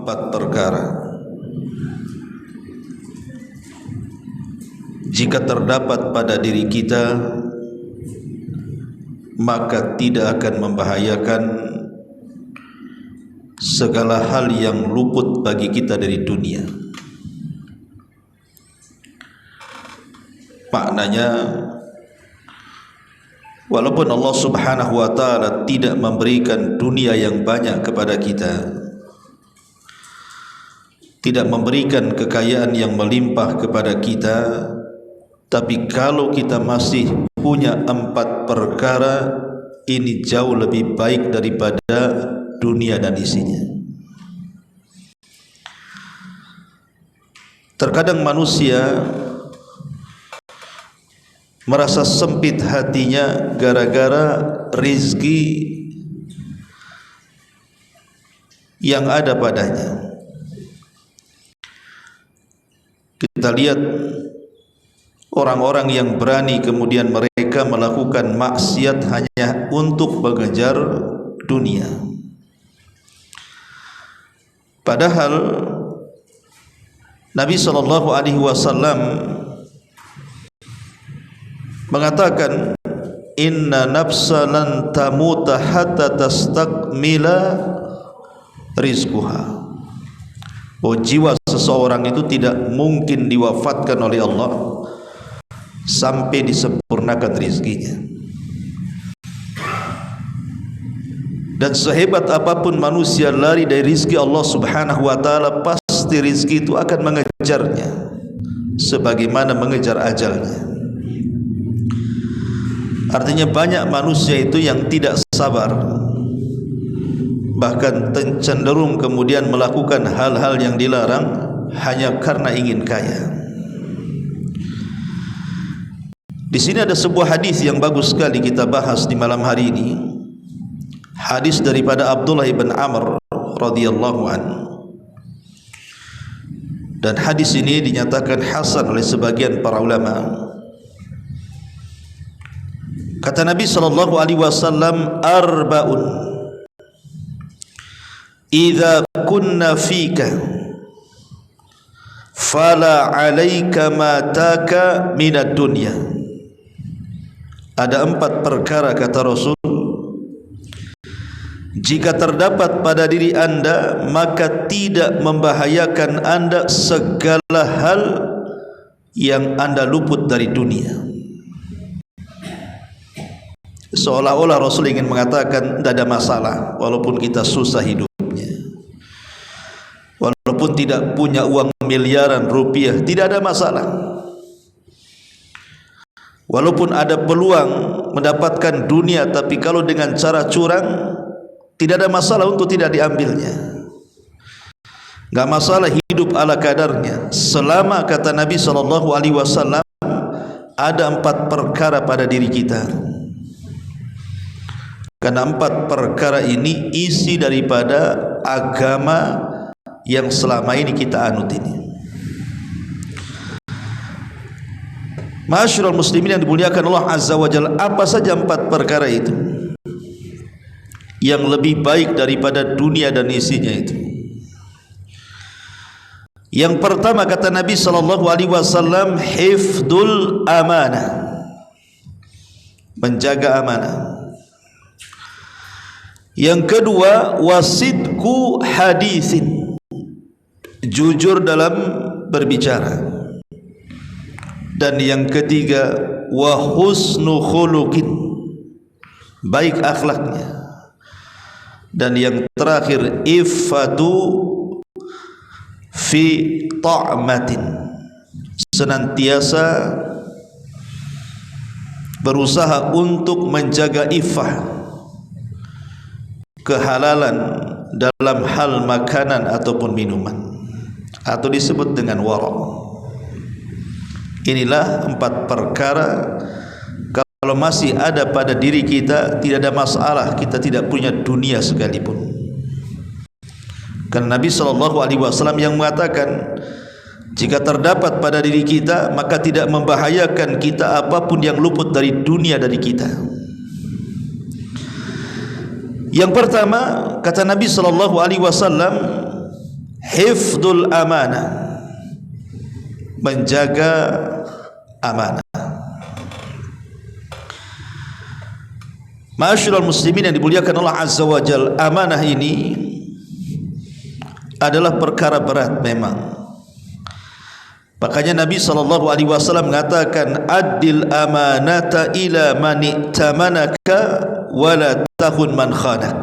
empat perkara jika terdapat pada diri kita, maka tidak akan membahayakan segala hal yang luput bagi kita dari dunia. Maknanya, walaupun Allah Subhanahu wa ta'ala tidak memberikan dunia yang banyak kepada kita, tidak memberikan kekayaan yang melimpah kepada kita, tapi kalau kita masih punya empat perkara ini, jauh lebih baik daripada dunia dan isinya. Terkadang manusia merasa sempit hatinya gara-gara rizki yang ada padanya. Kita lihat orang-orang yang berani kemudian mereka melakukan maksiat hanya untuk mengejar dunia. Padahal Nabi SAW mengatakan, inna nafsa lan tamuta hatta tastakmila rizquha. Oh, jiwa seseorang itu tidak mungkin diwafatkan oleh Allah sampai disempurnakan rizkinya. Dan sehebat apapun manusia lari dari rizki Allah Subhanahu wa ta'ala, pasti rizki itu akan mengejarnya sebagaimana mengejar ajalnya. Artinya banyak manusia itu yang tidak sabar, bahkan cenderung kemudian melakukan hal-hal yang dilarang hanya karena ingin kaya. Di sini ada sebuah hadis yang bagus sekali kita bahas di malam hari ini. Hadis daripada Abdullah bin Amr radhiyallahu anhu. Dan hadis ini dinyatakan hasan oleh sebagian para ulama. Kata Nabi sallallahu alaihi wasallam, arba'un idza kunna fika fala 'alaika ma taka minad dunya. Ada empat perkara, kata Rasul, jika terdapat pada diri anda, maka tidak membahayakan anda segala hal yang anda luput dari dunia. Seolah-olah Rasul ingin mengatakan tidak ada masalah walaupun kita susah hidupnya, walaupun tidak punya uang miliaran rupiah, tidak ada masalah. Walaupun ada peluang mendapatkan dunia, tapi kalau dengan cara curang, tidak ada masalah untuk tidak diambilnya. Gak masalah hidup ala kadarnya, selama, kata Nabi SAW, ada empat perkara pada diri kita. Karena empat perkara ini isi daripada agama yang selama ini kita anut ini. Ma'asyiral muslimin yang dimuliakan Allah Azza wa Jalla, apa saja empat perkara itu yang lebih baik daripada dunia dan isinya itu? Yang pertama, kata Nabi SAW, hifdul amanah, menjaga amanah. Yang kedua, wasidku hadisin, jujur dalam berbicara. Dan yang ketiga, wa husnu khuluqin, baik akhlaknya. Dan yang terakhir, iffatu fi ta'matin, senantiasa berusaha untuk menjaga iffah, kehalalan dalam hal makanan ataupun minuman, atau disebut dengan wara'. Inilah empat perkara, kalau masih ada pada diri kita, tidak ada masalah kita tidak punya dunia sekalipun. Karena Nabi SAW yang mengatakan, jika terdapat pada diri kita, maka tidak membahayakan kita apapun yang luput dari dunia dari kita. Yang pertama, kata Nabi SAW, hifdzul amanah, menjaga amanah. Ma'asyiral muslimin yang dimuliakan Allah Azza wa Jalla, amanah ini adalah perkara berat memang. Makanya Nabi SAW mengatakan, adil amanata ila man i'tamanaka wala tahun man khanak.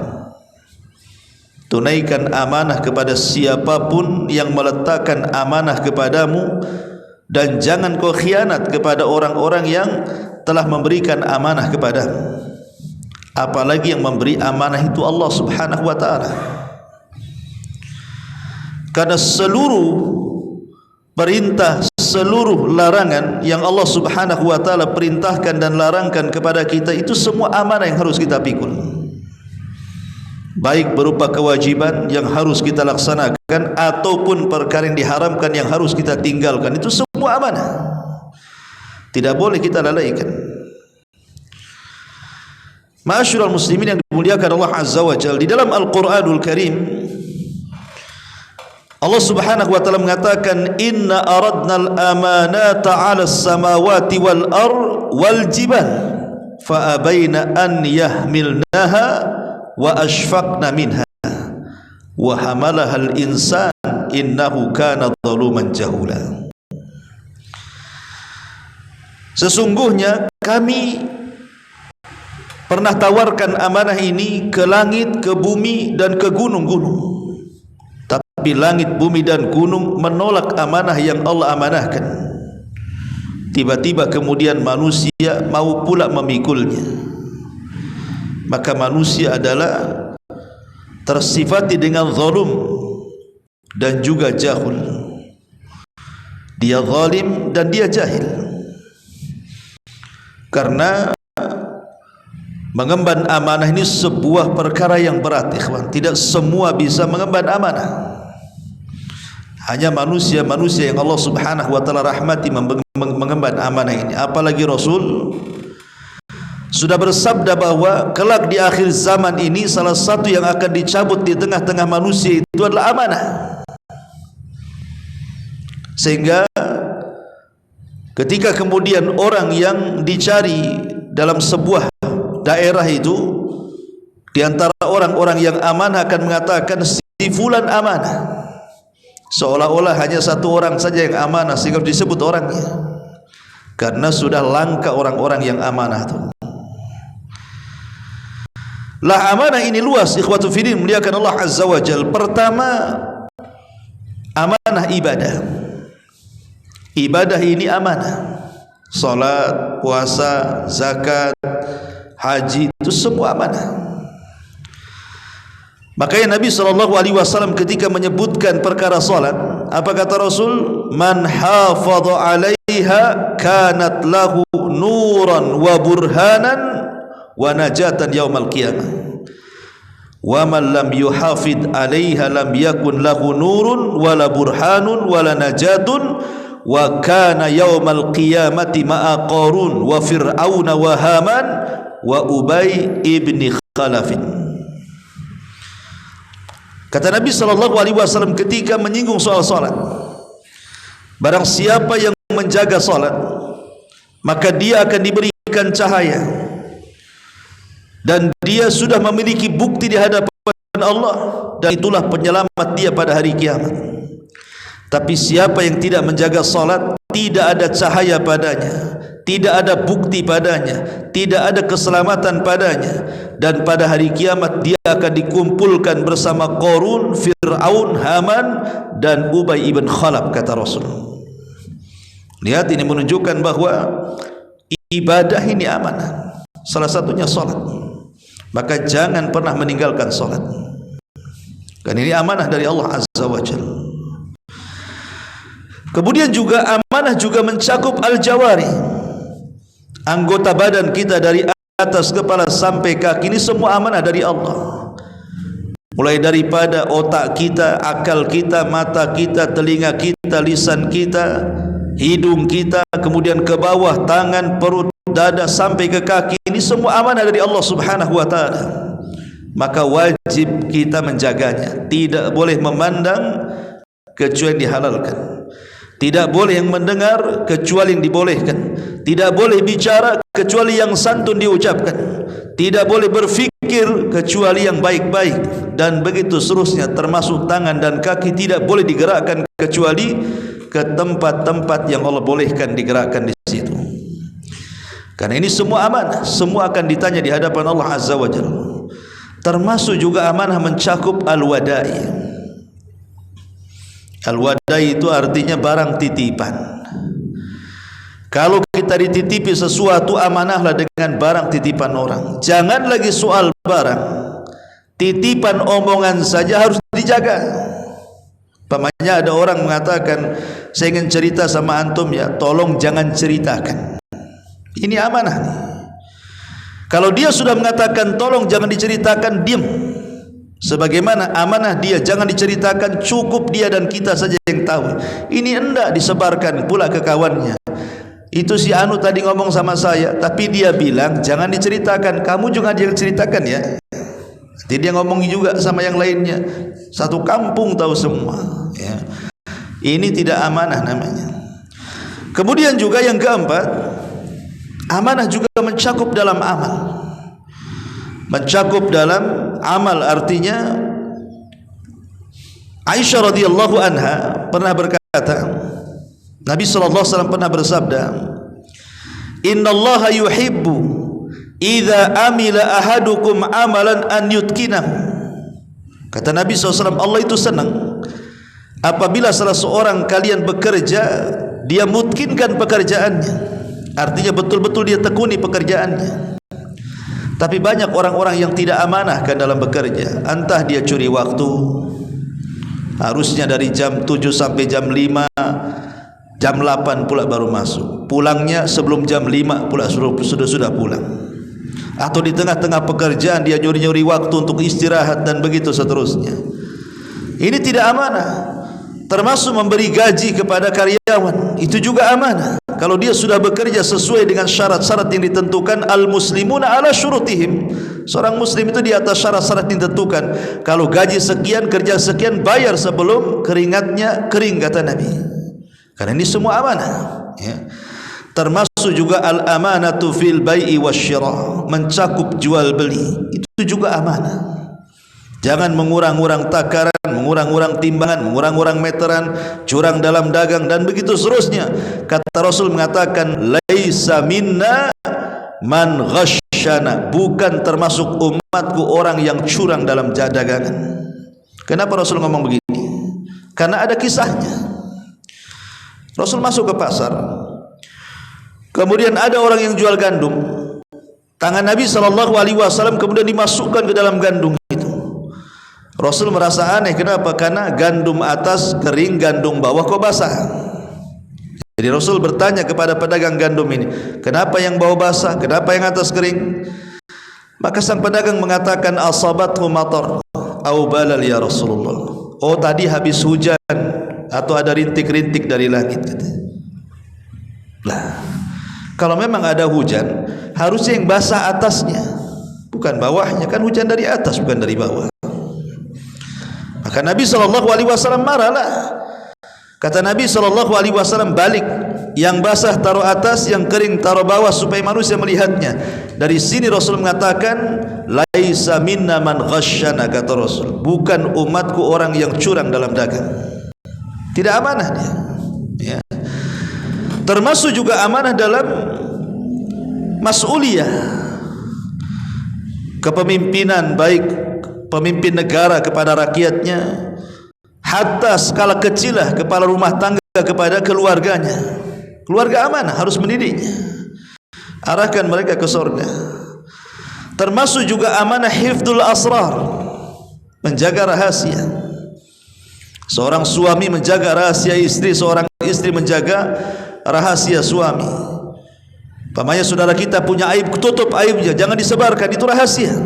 Tunaikan amanah kepada siapapun yang meletakkan amanah kepadamu, dan jangan kau khianat kepada orang-orang yang telah memberikan amanah kepadamu. Apalagi yang memberi amanah itu Allah Subhanahu wa ta'ala. Karena seluruh perintah, seluruh larangan yang Allah Subhanahu wa ta'ala perintahkan dan larangkan kepada kita, itu semua amanah yang harus kita pikul. Baik berupa kewajiban yang harus kita laksanakan, ataupun perkara yang diharamkan yang harus kita tinggalkan. Itu semua amanah, tidak boleh kita lalaikan. Ma'asyiral muslimin yang dimuliakan Allah Azza wa Jalla, di dalam Al-Qur'anul Karim Allah Subhanahu wa ta'ala mengatakan, inna aradna al-amanata 'ala as-samawati wal ard wal jibal fa abaina an yahmilnaha wa ashfaqna minha wa hamalaha al-insan innahu kana zaluman jahula. Sesungguhnya kami pernah tawarkan amanah ini ke langit, ke bumi, dan ke gunung-gunung. Tapi langit, bumi, dan gunung menolak amanah yang Allah amanahkan. Tiba-tiba kemudian manusia mau pula memikulnya. Maka manusia adalah tersifati dengan zalim dan juga jahul. Dia zalim dan dia jahil. Karena mengemban amanah ini sebuah perkara yang berat, ikhwan. Tidak semua bisa mengemban amanah. Hanya manusia-manusia yang Allah Subhanahu wa ta'ala rahmati mengemban amanah ini. Apalagi Rasul sudah bersabda bahwa kelak di akhir zaman ini salah satu yang akan dicabut di tengah-tengah manusia itu adalah amanah. Sehingga ketika kemudian orang yang dicari dalam sebuah daerah itu, di antara orang-orang yang amanah akan mengatakan si fulan amanah, seolah-olah hanya satu orang saja yang amanah sehingga disebut orangnya, karena sudah langka orang-orang yang amanah itu. Lah amanah ini luas, ikhwatu fiddin, muliakan Allah Azza wa Jalla. Pertama, amanah ibadah. Ibadah ini amanah. Salat, puasa, zakat, haji, itu semua amanah. Makanya Nabi SAW ketika menyebutkan perkara salat, apa kata Rasul? Man hafadha 'alaiha kanat lahu nuran wa burhanan wa najatan yaumal qiyamah. Wa man lam yuhafid 'alaiha lam yakun lahu nurun wala burhanun wala najatun wa kana yaumal qiyamati ma'a Qarun wa fir'auna wa Haman wa Ubay ibni Khalafin. Kata Nabi SAW ketika menyinggung soal salat, barang siapa yang menjaga salat, maka dia akan diberikan cahaya, dan dia sudah memiliki bukti di hadapan Allah, dan itulah penyelamat dia pada hari kiamat. Tapi siapa yang tidak menjaga salat, tidak ada cahaya padanya, tidak ada bukti padanya, tidak ada keselamatan padanya, dan pada hari kiamat dia akan dikumpulkan bersama Qarun, Fir'aun, Haman, dan Ubay ibn Khalaf, kata Rasul. Lihat, ini menunjukkan bahwa ibadah ini amanah, salah satunya salat. Maka jangan pernah meninggalkan salat, karena ini amanah dari Allah Azza wa Jalla. Kemudian juga amanah juga mencakup al-jawari, anggota badan kita dari atas kepala sampai kaki, ini semua amanah dari Allah. Mulai daripada otak kita, akal kita, mata kita, telinga kita, lisan kita, hidung kita, kemudian ke bawah tangan, perut, dada sampai ke kaki, ini semua amanah dari Allah Subhanahu wa ta'ala. Maka wajib kita menjaganya, tidak boleh memandang kecuali yang dihalalkan. Tidak boleh yang mendengar kecuali yang dibolehkan. Tidak boleh bicara kecuali yang santun diucapkan. Tidak boleh berfikir kecuali yang baik-baik, dan begitu seterusnya. Termasuk tangan dan kaki tidak boleh digerakkan kecuali ke tempat-tempat yang Allah bolehkan digerakkan di situ. Karena ini semua amanah, semua akan ditanya di hadapan Allah Azza wa Jalla. Termasuk juga amanah mencakup al-wada'i. Al-wada'i itu artinya barang titipan. Kalau kita dititipi sesuatu, amanahlah dengan barang titipan orang. Jangan lagi soal barang, titipan omongan saja harus dijaga. Pamannya ada orang mengatakan, saya ingin cerita sama antum ya, tolong jangan ceritakan. Ini amanah nih. Kalau dia sudah mengatakan tolong jangan diceritakan, diam. Sebagaimana amanah dia jangan diceritakan, cukup dia dan kita saja yang tahu. Ini hendak disebarkan pula ke kawannya. Itu si Anu tadi ngomong sama saya, tapi dia bilang jangan diceritakan, kamu juga jangan ceritakan ya. Jadi dia ngomong juga sama yang lainnya, satu kampung tahu semua ya. Ini tidak amanah namanya. Kemudian juga yang keempat, amanah juga mencakup dalam amal. Mencakup dalam amal artinya, Aisyah radhiyallahu anha pernah berkata, Nabi SAW pernah bersabda, Innallaha yuhibbu idza amila ahadukum amalan an yutqinahu. Kata Nabi SAW, Allah itu senang apabila salah seorang kalian bekerja, dia mutkinkan pekerjaannya. Artinya betul-betul dia tekuni pekerjaannya. Tapi banyak orang-orang yang tidak amanah kan dalam bekerja. Entah dia curi waktu, harusnya dari jam 7 sampai jam 5, jam 8 pula baru masuk. Pulangnya sebelum jam 5 pula sudah pulang. Atau di tengah-tengah pekerjaan dia nyuri-nyuri waktu untuk istirahat dan begitu seterusnya. Ini tidak amanah. Termasuk memberi gaji kepada karyawan, itu juga amanah. Kalau dia sudah bekerja sesuai dengan syarat-syarat yang ditentukan, al-muslimuna ala syurutihim. Seorang muslim itu di atas syarat-syarat yang ditentukan. Kalau gaji sekian, kerja sekian, bayar sebelum keringatnya kering, kata Nabi. Karena ini semua amanah ya. Termasuk juga al-amanatu fil bai'i wasyira, mencakup jual beli, itu juga amanah. Jangan mengurang-urang takaran, mengurang-urang timbangan, mengurang-urang meteran, curang dalam dagang dan begitu seterusnya. Kata Rasul mengatakan, laisa minna man ghasyana, bukan termasuk umatku orang yang curang dalam dagangan. Kenapa Rasul ngomong begini? Karena ada kisahnya. Rasul masuk ke pasar, kemudian ada orang yang jual gandum. Tangan Nabi SAW kemudian dimasukkan ke dalam gandum itu. Rasul merasa aneh. Kenapa? Karena gandum atas kering, gandum bawah kok basah. Jadi Rasul bertanya kepada pedagang gandum ini, kenapa yang bawah basah, kenapa yang atas kering? Maka sang pedagang mengatakan, asabathu matar au balal ya Rasulullah. Oh, tadi habis hujan atau ada rintik-rintik dari langit. Lah, kalau memang ada hujan, harusnya yang basah atasnya, bukan bawahnya. Kan hujan dari atas, bukan dari bawah. Maka Nabi SAW marahlah. Kata Nabi SAW, balik, yang basah taruh atas, yang kering taruh bawah, supaya manusia melihatnya. Dari sini Rasul mengatakan, laisa minna man ghasyana, kata Rasul, bukan umatku orang yang curang dalam dagang. Tidak amanah dia ya. Termasuk juga amanah dalam mas'uliyah, kepemimpinan, baik pemimpin negara kepada rakyatnya, hatta skala kecil lah kepala rumah tangga kepada keluarganya. Keluarga amanah, harus mendidiknya, arahkan mereka ke surga. Termasuk juga amanah hifdzul asrar, menjaga rahasia. Seorang suami menjaga rahasia istri, seorang istri menjaga rahasia suami. Pamannya saudara kita punya aib, tutup aibnya, jangan disebarkan, itu rahasia.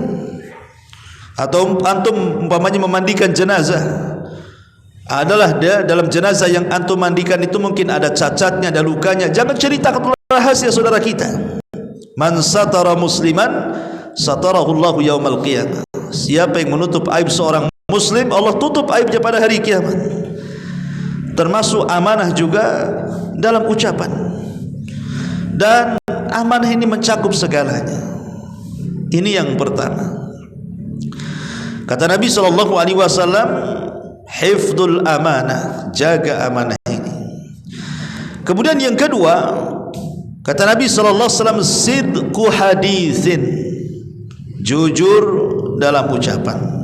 Atau antum umpamanya memandikan jenazah, adalah dia dalam jenazah yang antum mandikan itu mungkin ada cacatnya, ada lukanya, jangan ceritakan rahasia saudara kita. Man satara musliman satarahullahu yaumal qiyamah. Siapa yang menutup aib seorang muslim, Allah tutup aibnya pada hari kiamat. termasuk amanah juga dalam ucapan. Dan amanah ini mencakup segalanya. Ini yang pertama. Kata Nabi SAW, hifdzul amanah, jaga amanah ini. Kemudian yang kedua, kata Nabi SAW, sidqu hadithin, jujur dalam ucapan.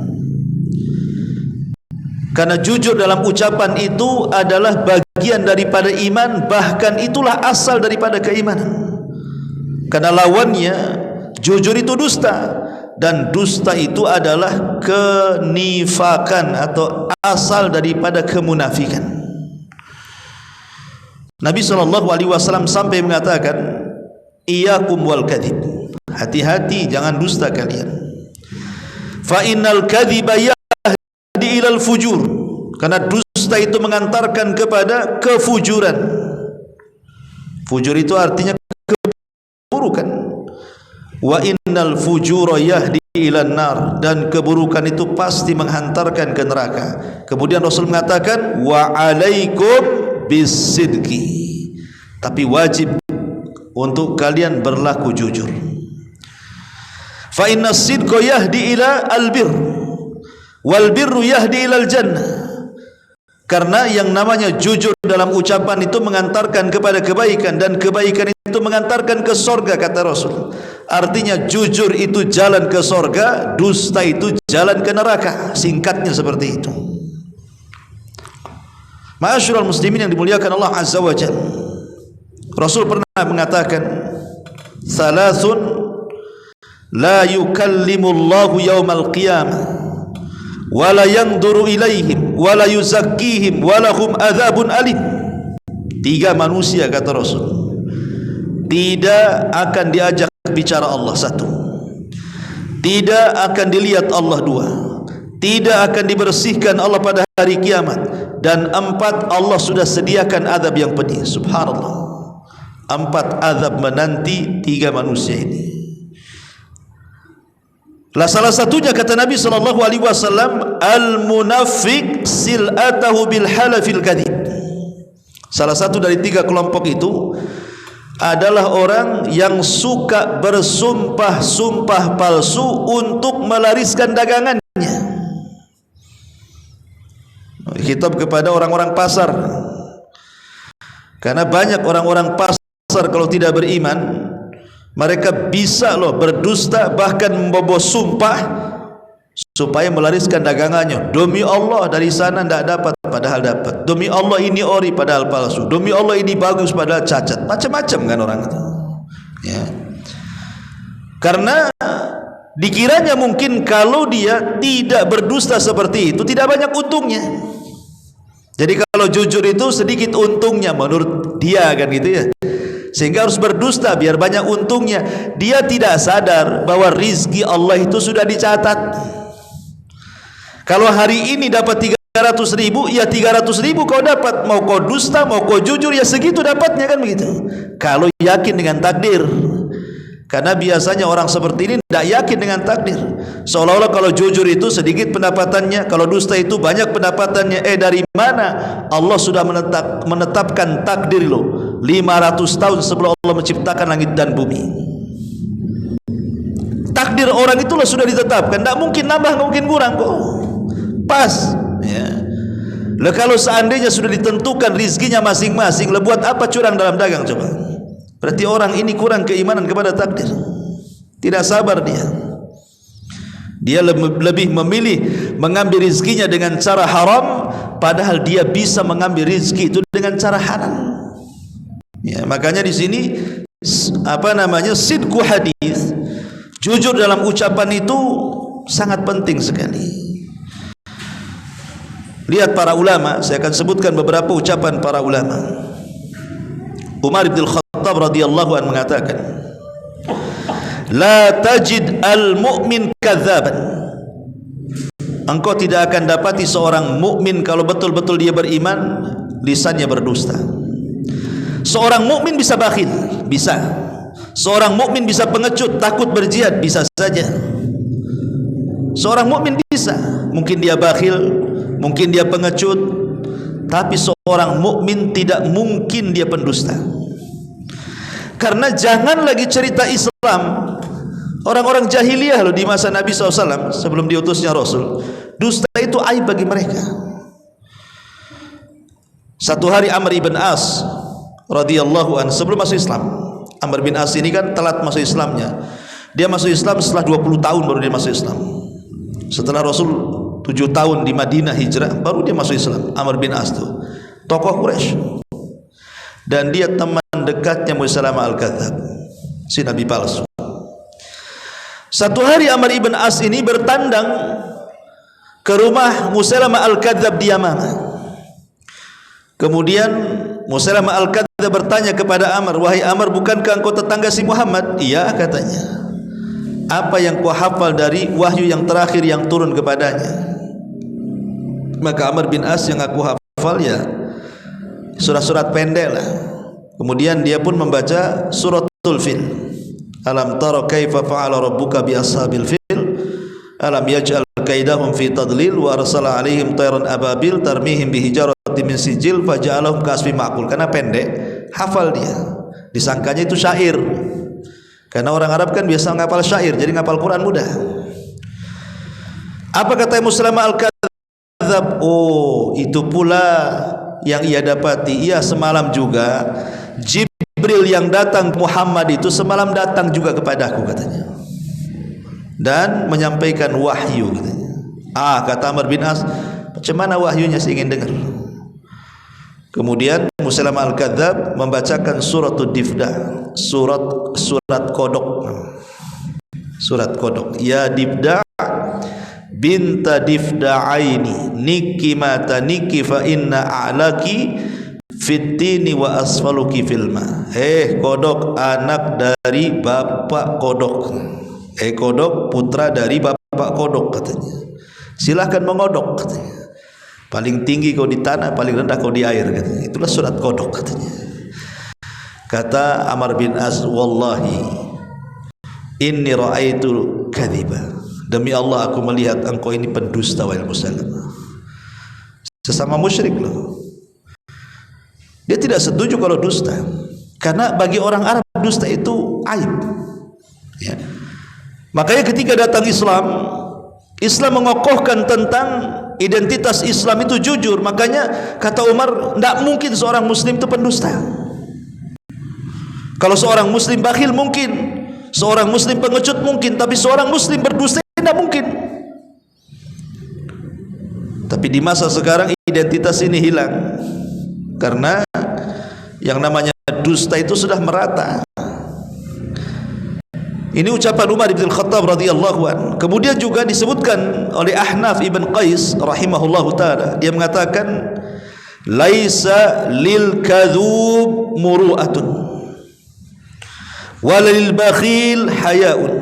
Karena jujur dalam ucapan itu adalah bagian daripada iman, bahkan itulah asal daripada keimanan. Karena lawannya, jujur itu dusta, dan dusta itu adalah kenifakan atau asal daripada kemunafikan. Nabi SAW sampai mengatakan, iyyakum wal kadhib, hati-hati jangan dusta kalian. Fa innal kadhiba yahdi ilal fujur, karena dusta itu mengantarkan kepada kefujuran. Fujur itu artinya keburukan. Wa innal fujura yahdi ilan nar, dan keburukan itu pasti menghantarkan ke neraka. Kemudian Rasul mengatakan, wa alaikum bisidqi, tapi wajib untuk kalian berlaku jujur. Fa inna sidqa yahdi ila albir, wal birru yahdi ilal jannah. Karena yang namanya jujur dalam ucapan itu mengantarkan kepada kebaikan, dan kebaikan itu mengantarkan ke surga, kata Rasul. Artinya jujur itu jalan ke surga, dusta itu jalan ke neraka. Singkatnya seperti itu. Ma'asyiral muslimin yang dimuliakan Allah Azza wa Jalla, Rasul pernah mengatakan, salasun la yukallimullahu yawmal qiyamah wala yanzuru ilaihim wala yuzakkihim walahum adzabun alim. 3 manusia, kata Rasul, tidak akan diajak bicara Allah. 1, tidak akan dilihat Allah. 2, tidak akan dibersihkan Allah pada hari kiamat. Dan 4, Allah sudah sediakan azab yang pedih. Subhanallah, 4 azab menanti 3 manusia ini. Lah salah satunya, kata Nabi SAW, al-munafiq sil'atahu bil halafil kadhib. Salah satu dari 3 kelompok itu adalah orang yang suka bersumpah-sumpah palsu untuk melariskan dagangannya. Khitab kepada orang-orang pasar, karena banyak orang-orang pasar kalau tidak beriman, mereka bisa berdusta, bahkan membawa sumpah supaya melariskan dagangannya. Demi Allah dari sana tidak dapat, padahal dapat. Demi Allah ini ori, padahal palsu. Demi Allah ini bagus, padahal cacat. Macam-macam kan orang itu, ya. Karena dikiranya mungkin kalau dia tidak berdusta seperti itu, tidak banyak untungnya. Jadi kalau jujur itu sedikit untungnya menurut dia, kan gitu ya. Sehingga harus berdusta biar banyak untungnya. Dia tidak sadar bahwa rizki Allah itu sudah dicatat. Kalau hari ini dapat 300.000, ya 300.000 kau dapat. Mau kau dusta, mau kau jujur, ya segitu dapatnya, kan begitu. Kalau yakin dengan takdir. Karena biasanya orang seperti ini tidak yakin dengan takdir. Seolah-olah kalau jujur itu sedikit pendapatannya, kalau dusta itu banyak pendapatannya. Dari mana? Allah sudah menetapkan takdir 500 tahun sebelum Allah menciptakan langit dan bumi. Takdir orang itulah sudah ditetapkan, tidak mungkin nambah, tidak mungkin kurang kok. Pas, ya. Lah kalau seandainya sudah ditentukan rizkinya masing-masing, lah buat apa curang dalam dagang coba? Berarti orang ini kurang keimanan kepada takdir. Tidak sabar dia. Dia lebih memilih mengambil rizkinya dengan cara haram, padahal dia bisa mengambil rizki itu dengan cara halal. Ya, makanya di sini sidqu hadis, jujur dalam ucapan itu sangat penting sekali. Lihat para ulama, saya akan sebutkan beberapa ucapan para ulama. Umar bin Khattab radhiyallahu anhu mengatakan, la tajid al-mu'min kadzaban. Engkau tidak akan dapati seorang mukmin kalau betul-betul dia beriman, lisannya berdusta. Seorang mukmin bisa bakhil, bisa. Seorang mukmin bisa pengecut, takut berjihad, bisa saja. Seorang mukmin bisa, mungkin dia bakhil, mungkin dia pengecut, Tapi seorang mukmin tidak mungkin dia pendusta. Karena jangan lagi cerita Islam, orang-orang jahiliyah loh di masa Nabi SAW sebelum diutusnya Rasul, dusta itu aib bagi mereka. Satu hari Amr ibn As radhiyallahu anhu sebelum masuk Islam, Amr bin As ini kan telat masuk Islamnya. Dia masuk Islam setelah 20 tahun baru dia masuk Islam. Setelah Rasul 7 tahun di Madinah hijrah baru dia masuk Islam. Amr bin As tuh tokoh Quraisy, dan dia teman dekatnya Musailamah al-Kadzdzab, si nabi palsu. Satu hari Amr ibn As ini bertandang ke rumah Musailamah al-Kadzdzab di Yamamah. Kemudian Musailamah al-Kadzdzab bertanya kepada Amr, "Wahai Amr, bukankah engkau tetangga si Muhammad?" "Iya," katanya. "Apa yang kau hafal dari wahyu yang terakhir yang turun kepadanya?" Maka Amr bin As, "Yang aku hafal ya surat-surat pendek lah." Kemudian dia pun membaca suratul Fil. Alam tara kaifa fa'ala rabbuka bi ashabil fil alam yaj'al kaidahum fi tadlil wa arsala alaihim tayran ababil tarmihim bi hijaratin min sijil faja'alahum kasfi ma'kul. Karena pendek hafal dia, disangkanya itu syair. Karena orang Arab kan biasa ngapal syair, jadi ngapal Quran mudah. Apa kata Musailamah al-Kadzdzab? "Oh, itu pula yang ia dapati. Iya, semalam juga Jibril yang datang Muhammad itu semalam datang juga kepadaku," katanya, "dan menyampaikan wahyu," katanya. Kata Amr bin As, "Macam mana wahyunya, saya ingin dengar." Kemudian Musailamah al-Kadzdzab membacakan suratul Difda, surat kodok. Surat kodok. "Ya Difda binta Difda'aini niki mata niki fa inna a'laki fitini wa asfaluki filma." Kodok, anak dari bapak kodok. Kodok, putra dari bapak kodok, katanya. "Silahkan mengodok," katanya. "Paling tinggi kau di tanah, paling rendah kau di air," katanya. Itulah surat kodok, katanya. Kata Amr bin As, "Wallahi inni ra'aitu kadhiba." Demi Allah aku melihat engkau ini pendusta, wahai Musailamah. Sesama musyrik loh. Dia tidak setuju kalau dusta, karena bagi orang Arab dusta itu aib, ya. Makanya ketika datang Islam mengokohkan tentang identitas Islam itu jujur. Makanya kata Umar, tidak mungkin seorang muslim itu pendusta. Kalau seorang muslim bakhil mungkin, seorang muslim pengecut mungkin, tapi seorang muslim berdusta tidak mungkin. Tapi di masa sekarang identitas ini hilang, karena yang namanya dusta itu sudah merata. Ini ucapan Umar bin Khattab radhiyallahu anhu. Kemudian juga disebutkan oleh Ahnaf ibn Qais rahimahullahu taala, dia mengatakan, "Laisa lil kadzub muru'atun wala lil bakhil haya'un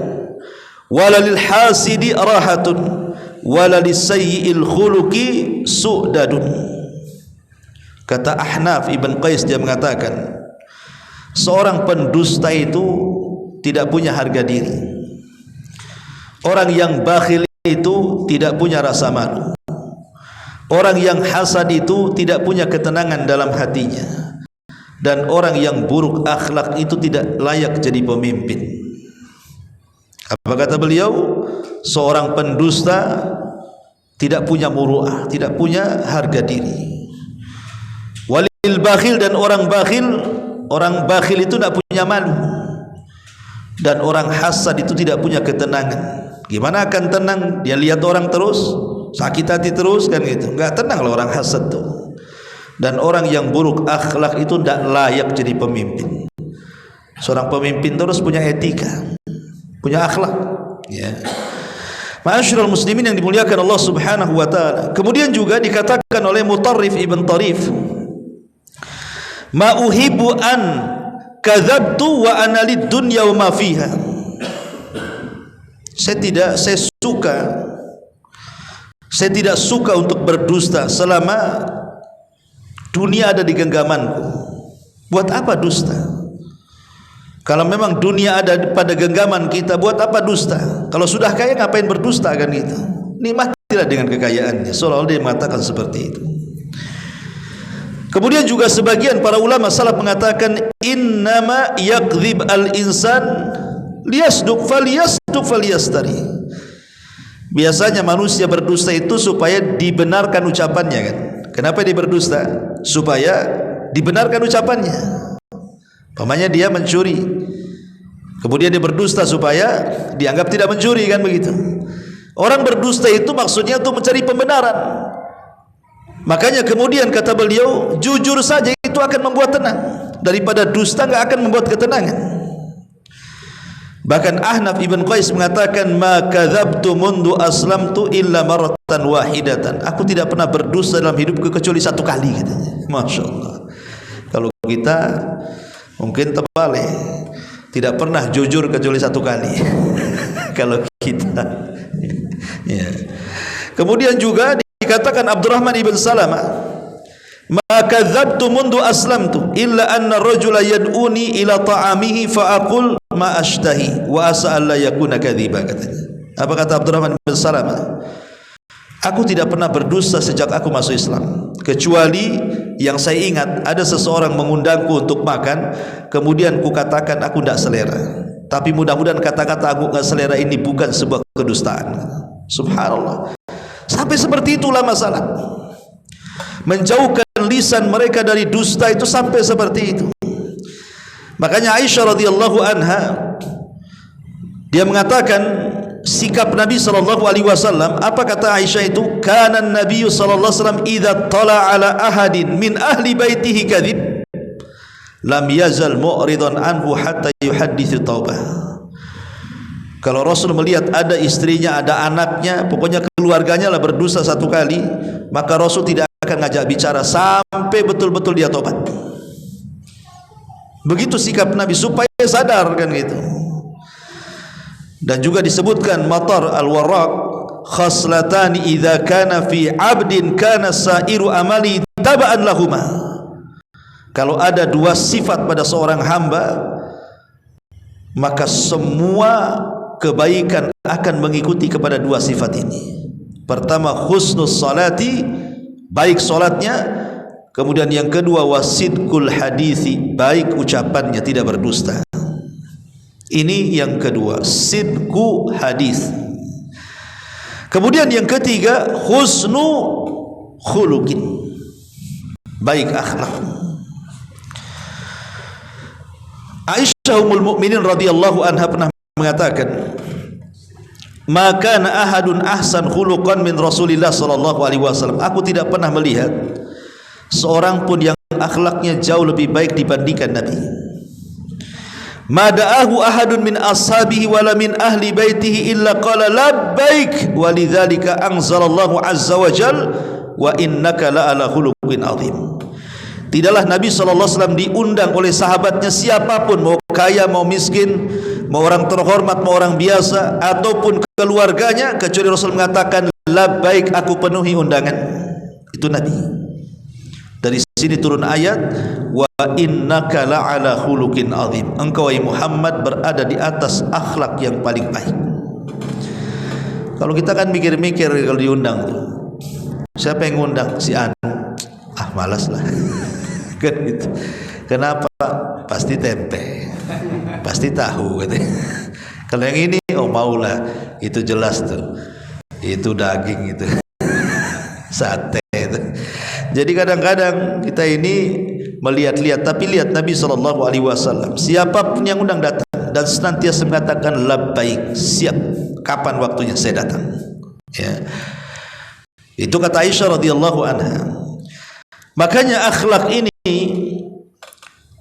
wala lil hasidi rahatun wala lis sayyi'il khuluqi su'dadun." Kata Ahnaf ibn Qais, dia mengatakan seorang pendusta itu tidak punya harga diri. Orang yang bakhil itu tidak punya rasa malu. Orang yang hasad itu tidak punya ketenangan dalam hatinya. Dan orang yang buruk akhlak itu tidak layak jadi pemimpin. Apa kata beliau? Seorang pendusta tidak punya muru'ah, tidak punya harga diri. Walil bakhil, dan orang bakhil itu tidak punya malu. Dan orang hasad itu tidak punya ketenangan. Gimana akan tenang? Dia lihat orang terus, sakit hati terus, kan gitu. Enggak tenang lah orang hasad tuh. Dan orang yang buruk akhlak itu tidak layak jadi pemimpin. Seorang pemimpin terus punya etika, punya akhlak, ya. Ma'asyiral muslimin yang dimuliakan Allah Subhanahu wa taala. Kemudian juga dikatakan oleh Mutarrif ibn Tarif, "Ma uhibbu an kadzabtu wa ana lid dunya wa ma fiha." Saya tidak suka untuk berdusta selama dunia ada di genggamanku. Buat apa dusta? Kalau memang dunia ada pada genggaman kita, buat apa dusta? Kalau sudah kaya ngapain berdusta, kan gitu. Nikmatilah dengan kekayaannya. Seolah-olah dia mengatakan seperti itu. Kemudian juga sebagian para ulama salaf mengatakan innama yakdzib al-insan liyasduq falyastari. Biasanya manusia berdusta itu supaya dibenarkan ucapannya kan. Kenapa dia berdusta? Supaya dibenarkan ucapannya. Pamannya dia mencuri, kemudian dia berdusta supaya dianggap tidak mencuri kan begitu. Orang berdusta itu maksudnya untuk mencari pembenaran. Makanya kemudian kata beliau, jujur saja itu akan membuat tenang, daripada dusta enggak akan membuat ketenangan. Bahkan Ahnaf ibn Qais mengatakan, ma kadzabtu mundu aslamtu illa maratan wahidatan. Aku tidak pernah berdusta dalam hidupku kecuali satu kali katanya. Masya Allah. Kalau kita mungkin terbalik, tidak pernah jujur kecuali satu kali. Kalau kita ya. Kemudian juga dikatakan Abdurrahman ibn Salamah, ma kadzabtu mundu aslamtu illa anna rajula yad'uni ila ta'amihi fa aqul ma ashtahi wa asa alla yakuna kadziba katanya. Apa kata Abdurrahman ibn Salamah? Aku tidak pernah berdusta sejak aku masuk Islam, kecuali yang saya ingat ada seseorang mengundangku untuk makan, kemudian ku katakan aku tidak selera. Tapi mudah-mudahan kata-kata aku tidak selera ini bukan sebuah kedustaan. Subhanallah. Sampai seperti itulah masalah. Menjauhkan lisan mereka dari dusta itu sampai seperti itu. Makanya Aisyah radhiyallahu anha dia mengatakan sikap Nabi sallallahu alaihi wasallam. Apa kata Aisyah itu? Kana Nabi sallallahu alaihi wasallam idza tala ala ahadin min ahli baitihi kadzib lam yazal mu'ridan anhu hatta yuhaddithu taubah. Kalau Rasul melihat ada istrinya, ada anaknya, pokoknya keluarganya lah berdosa satu kali, maka Rasul tidak akan ngajak bicara sampai betul-betul dia tobat. Begitu sikap Nabi supaya sadar kan gitu. Dan juga disebutkan Matar al-Warraq, khaslatani idza kana fi 'abdin kana sa'iru amali taba'an lahuma. Kalau ada dua sifat pada seorang hamba, maka semua kebaikan akan mengikuti kepada dua sifat ini. Pertama, husnus salati, baik salatnya. Kemudian yang kedua, wasidqul hadisi, baik ucapannya, tidak berdusta. Ini yang kedua, sidqu hadis. Kemudian yang ketiga, husnu khuluqin, baik akhlak. Aisyah ummul mukminin radhiyallahu anha pernah mengatakan, maka ahadun ahsan khuluqan min Rasulillah sallallahu alaihi wasallam. Aku tidak pernah melihat seorang pun yang akhlaknya jauh lebih baik dibandingkan Nabi. Mada'ahu ahadun min ashabihi wala min ahli baitihi illa qala labbaik walidzalika anzalallahu azza wa jal wa innaka la ala khuluqin azim. Tidaklah Nabi SAW diundang oleh sahabatnya siapapun, mau kaya mau miskin, mau orang terhormat mau orang biasa, ataupun keluarganya, kecuali Rasul mengatakan labbaik, aku penuhi undangan. Itu Nabi. Dari sini turun ayat wa innaka la'ala khuluqin azim. Engkau wahai Muhammad berada di atas akhlak yang paling baik. Kalau kita kan mikir-mikir kalau diundang tuh, siapa yang ngundang? Si Anu. Ah, malas lah. Kan gitu. Kenapa? Pasti tempe, pasti tahu gitu. Kalau yang ini, oh maulah, itu jelas tuh, itu daging itu, sate itu. Jadi kadang-kadang kita ini melihat-lihat, tapi lihat Nabi SAW, siapapun yang undang datang dan senantiasa mengatakan labbaik, siap, kapan waktunya saya datang. Ya. Itu kata Aisyah radhiyallahu anha. Makanya akhlak ini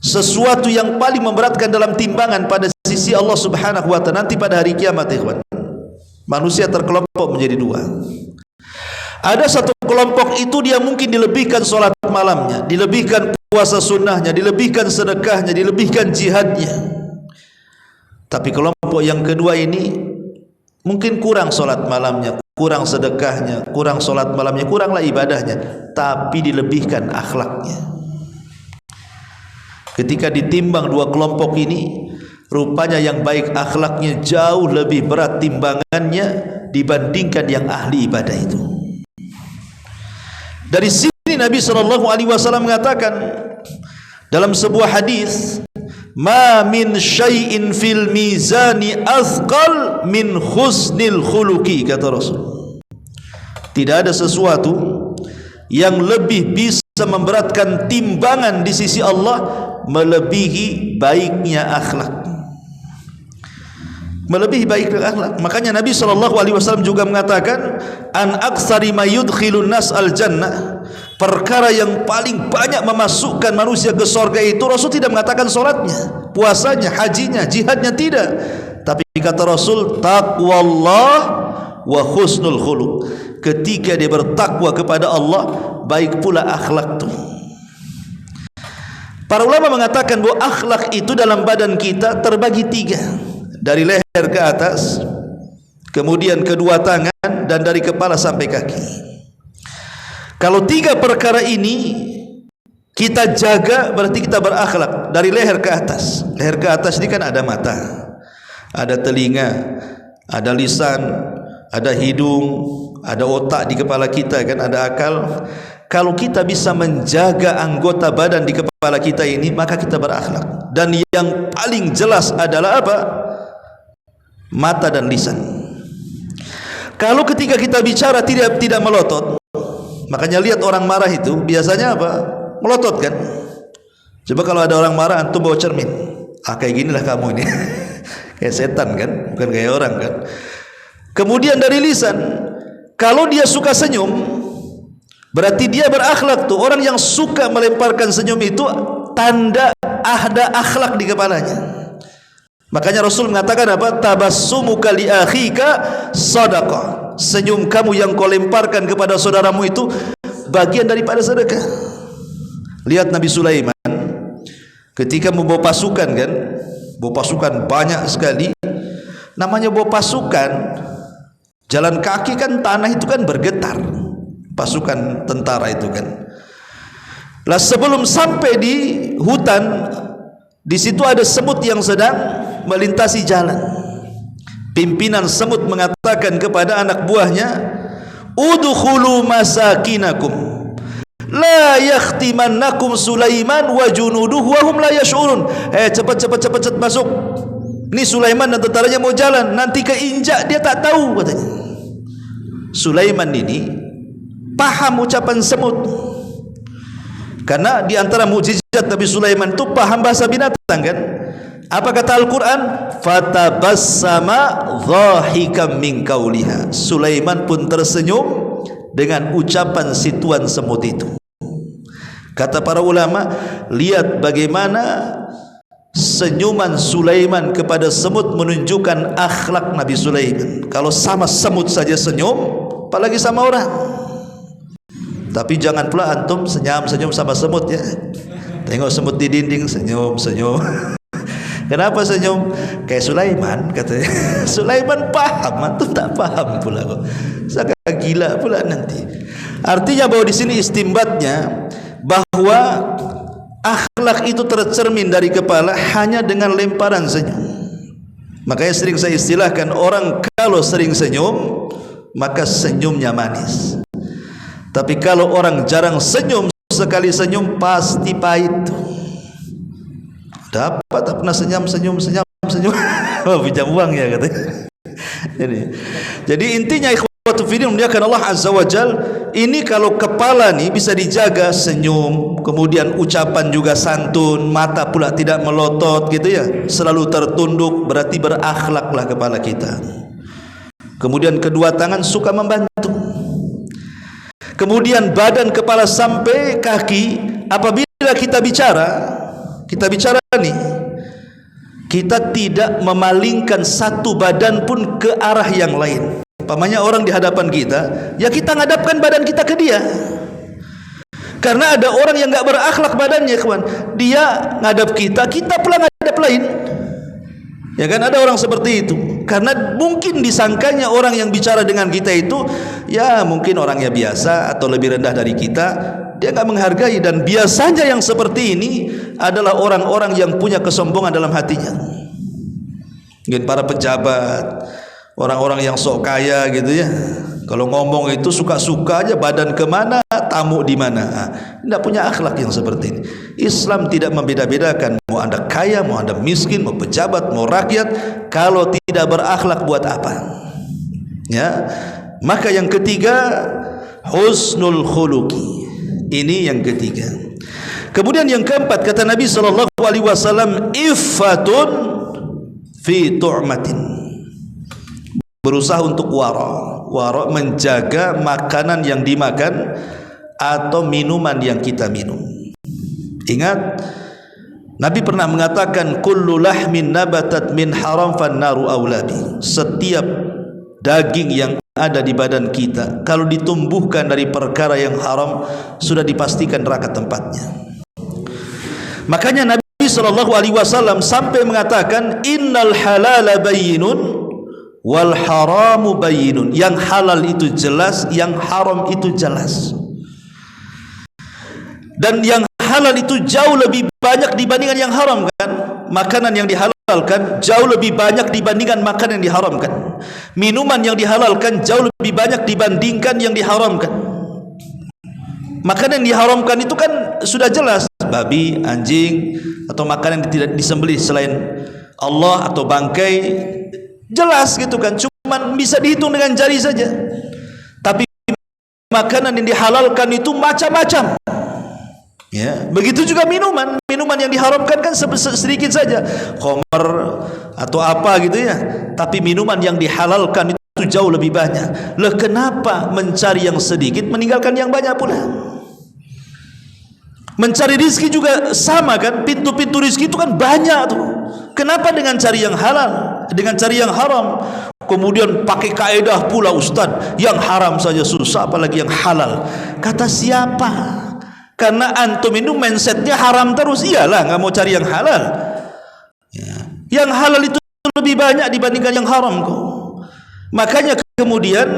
sesuatu yang paling memberatkan dalam timbangan pada sisi Allah Subhanahu wa ta'ala nanti pada hari kiamat, ikhwan. Manusia terkelompok menjadi dua. Ada satu kelompok itu dia mungkin dilebihkan sholat malamnya, dilebihkan puasa sunnahnya, dilebihkan sedekahnya, dilebihkan jihadnya. Tapi kelompok yang kedua ini mungkin kurang sholat malamnya, kurang sedekahnya, kurang sholat malamnya, kuranglah ibadahnya, tapi dilebihkan akhlaknya. Ketika ditimbang dua kelompok ini, rupanya yang baik akhlaknya jauh lebih berat timbangannya dibandingkan yang ahli ibadah itu. Dari sisi sini Nabi SAW mengatakan dalam sebuah hadis, "Ma min syai'in fil mizani azqal min husnil khuluqi," kata Rasul. Tidak ada sesuatu yang lebih bisa memberatkan timbangan di sisi Allah melebihi baiknya akhlak. Melebihi baiknya akhlak. Makanya Nabi SAW juga mengatakan, "An aktsari ma yudkhilun nas al jannah." Perkara yang paling banyak memasukkan manusia ke surga itu, Rasul tidak mengatakan salatnya, puasanya, hajinya, jihadnya, tidak. Tapi kata Rasul, taqwallah wa husnul khuluq. Ketika dia bertakwa kepada Allah, baik pula akhlak itu. Para ulama mengatakan bahwa akhlak itu dalam badan kita terbagi 3, dari leher ke atas, kemudian kedua tangan, dan dari kepala sampai kaki. Kalau 3 perkara ini kita jaga, berarti kita berakhlak. Dari leher ke atas. Leher ke atas ini kan ada mata, ada telinga, ada lisan, ada hidung, ada otak di kepala kita, kan ada akal. Kalau kita bisa menjaga anggota badan di kepala kita ini, maka kita berakhlak. Dan yang paling jelas adalah apa? Mata dan lisan. Kalau ketika kita bicara tidak melotot, makanya lihat orang marah itu biasanya apa? Melotot kan? Coba kalau ada orang marah, antum bawa cermin, kayak ginilah kamu ini. Kayak setan kan, bukan kayak orang kan. Kemudian dari lisan, kalau dia suka senyum, berarti dia berakhlak tuh. Orang yang suka melemparkan senyum itu tanda ada akhlak di kepalanya. Makanya Rasul mengatakan apa? Tabassumuka li akhika sadaqah. Senyum kamu yang kau lemparkan kepada saudaramu itu bagian daripada sedekah. Lihat Nabi Sulaiman ketika membawa pasukan kan, bawa pasukan banyak sekali. Namanya bawa pasukan, jalan kaki kan, tanah itu kan bergetar. Pasukan tentara itu kan. Lah sebelum sampai di hutan, di situ ada semut yang sedang melintasi jalan. Pimpinan semut mengatakan kepada anak buahnya, "Udkhulu masakinakum la yakhtimannakum Sulaiman wa junuduhu wa hum la yash'urun." Cepat masuk. Ini Sulaiman dan tentaranya mau jalan, nanti keinjak dia tak tahu katanya. Sulaiman ini paham ucapan semut. Karena di antara mukjizat Nabi Sulaiman itu paham bahasa binatang kan? Apa kata Al-Quran? Fatabassama dhahikam min qauliha. Sulaiman pun tersenyum dengan ucapan si tuan semut itu. Kata para ulama, lihat bagaimana senyuman Sulaiman kepada semut menunjukkan akhlak Nabi Sulaiman. Kalau sama semut saja senyum, apalagi sama orang. Tapi jangan pula antum senyum sama semut ya. Tengok semut di dinding, senyum. Kenapa senyum? Kayak Sulaiman katanya. Sulaiman paham, antum tak paham pula kok. Sangat gila pula nanti. Artinya bahwa di sini istimbatnya bahwa akhlak itu tercermin dari kepala hanya dengan lemparan senyum. Makanya sering saya istilahkan, orang kalau sering senyum maka senyumnya manis. Tapi kalau orang jarang senyum, sekali senyum pasti pahit. Dapat tak pernah senyum. Pinjam uang ya katanya. Jadi intinya ikhwatu fillah memuliakan Allah Azza wa Jal, ini kalau kepala nih bisa dijaga, senyum, kemudian ucapan juga santun, mata pula tidak melotot gitu ya, selalu tertunduk, berarti berakhlaklah kepala kita. Kemudian kedua tangan suka membantu. Kemudian badan, kepala sampai kaki, apabila kita bicara nih, kita tidak memalingkan satu badan pun ke arah yang lain. Umpamanya orang di hadapan kita, ya kita ngadapkan badan kita ke dia. Karena ada orang yang nggak berakhlak badannya, kawan. Dia ngadap kita, kita pula ngadap lain. Ya kan, ada orang seperti itu. Karena mungkin disangkanya orang yang bicara dengan kita itu ya mungkin orangnya biasa atau lebih rendah dari kita, dia nggak menghargai. Dan biasanya yang seperti ini adalah orang-orang yang punya kesombongan dalam hatinya. Mungkin para pejabat, orang-orang yang sok kaya gitu ya. Kalau ngomong itu suka-suka aja, badan kemana, tamu di mana. Tidak punya akhlak yang seperti ini. Islam tidak membeda-bedakan mau anda kaya, mau anda miskin, mau pejabat, mau rakyat. Kalau tidak berakhlak buat apa? Ya. Maka yang ketiga, husnul khuluqi. Ini yang ketiga. Kemudian yang keempat, kata Nabi SAW, iffatun fi tu'matin. Berusaha untuk wara, menjaga makanan yang dimakan atau minuman yang kita minum. Ingat, Nabi pernah mengatakan, kullu lahmin nabatat min haram fan naru aulabi. Setiap daging yang ada di badan kita, kalau ditumbuhkan dari perkara yang haram, sudah dipastikan neraka tempatnya. Makanya Nabi SAW sampai mengatakan, innal halala bayyinun wal haramu bayyinun. Yang halal itu jelas, yang haram itu jelas. Dan yang halal itu jauh lebih banyak dibandingkan yang haram kan. Makanan yang dihalalkan jauh lebih banyak dibandingkan makanan yang diharamkan. Minuman yang dihalalkan jauh lebih banyak dibandingkan yang diharamkan. Makanan yang diharamkan itu kan sudah jelas, babi, anjing, atau makanan yang tidak disembelih selain Allah, atau bangkai, jelas gitu kan, cuman bisa dihitung dengan jari saja. Tapi makanan yang dihalalkan itu macam-macam. Ya, begitu juga minuman yang diharamkan kan sedikit saja, khamr atau apa gitu ya. Tapi minuman yang dihalalkan itu jauh lebih banyak. Lah kenapa mencari yang sedikit meninggalkan yang banyak pula? Mencari rizki juga sama kan, pintu-pintu rizki itu kan banyak tuh. Kenapa dengan cari yang halal, dengan cari yang haram? Kemudian pakai kaedah pula, Ustaz, yang haram saja susah apalagi yang halal. Kata siapa? Karena antum itu mindsetnya haram terus. Iyalah nggak mau cari yang halal ya. Yang halal itu lebih banyak dibandingkan yang haram kok. Makanya kemudian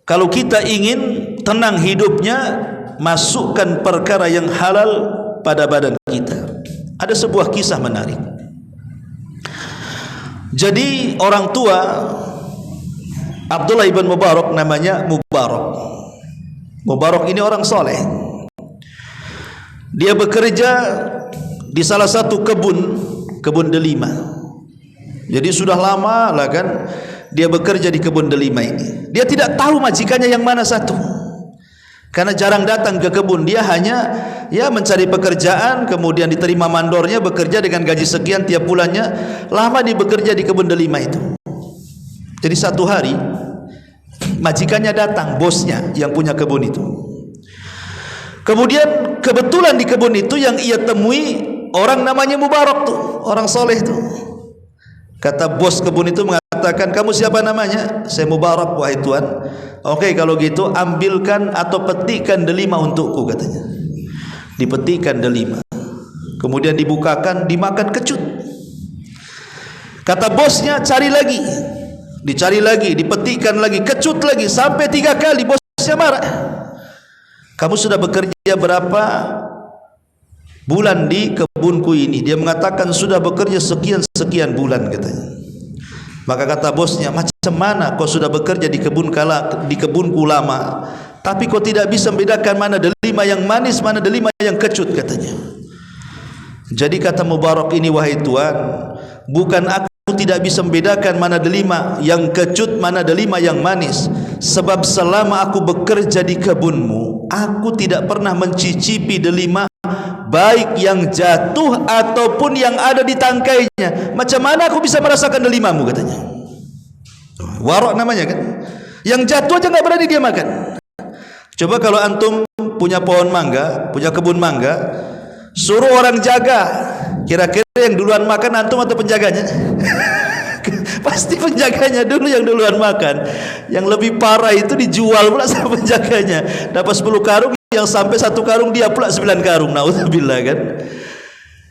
kalau kita ingin tenang hidupnya, masukkan perkara yang halal pada badan kita. Ada sebuah kisah menarik. Jadi orang tua Abdullah ibn Mubarak, namanya Mubarak. Mubarak ini orang soleh. Dia bekerja di salah satu kebun delima. Jadi sudah lama lah kan dia bekerja di kebun delima ini. Dia tidak tahu majikannya yang mana satu, karena jarang datang ke kebun. Dia hanya ya mencari pekerjaan, kemudian diterima mandornya, bekerja dengan gaji sekian tiap bulannya. Lama dia bekerja di kebun delima itu. Jadi satu hari majikannya datang, bosnya yang punya kebun itu. Kemudian kebetulan di kebun itu yang ia temui orang namanya Mubarak tuh, orang soleh tuh. Kata bos kebun itu mengatakan, kamu siapa namanya? Saya Mubarak, wahai tuan. Oke, kalau gitu ambilkan atau petikkan delima untukku, katanya. Dipetikkan delima, kemudian dibukakan, dimakan kecut. Kata bosnya, cari lagi, dicari lagi, dipetikkan lagi, kecut lagi, sampai 3 kali. Bosnya marah. Kamu sudah bekerja berapa bulan di kebunku ini? Dia mengatakan sudah bekerja sekian bulan, katanya. Maka kata bosnya, macam mana kau sudah bekerja di kebunku lama, tapi kau tidak bisa membedakan mana delima yang manis, mana delima yang kecut, katanya. Jadi kata Mubarak ini, wahai tuan, bukan aku tidak bisa membedakan mana delima yang kecut, mana delima yang manis. Sebab selama aku bekerja di kebunmu, aku tidak pernah mencicipi delima baik yang jatuh ataupun yang ada di tangkainya. Macam mana aku bisa merasakan delimamu, katanya. Warok namanya kan. Yang jatuh aja nggak berani dia makan. Coba kalau antum punya pohon mangga, punya kebun mangga, suruh orang jaga, kira-kira yang duluan makan antum atau penjaganya? Pasti penjaganya dulu yang duluan makan. Yang lebih parah itu dijual pula sama penjaganya. Dapat 10 karung, yang sampai 1 karung dia pula 9 karung. Naudzubillah kan.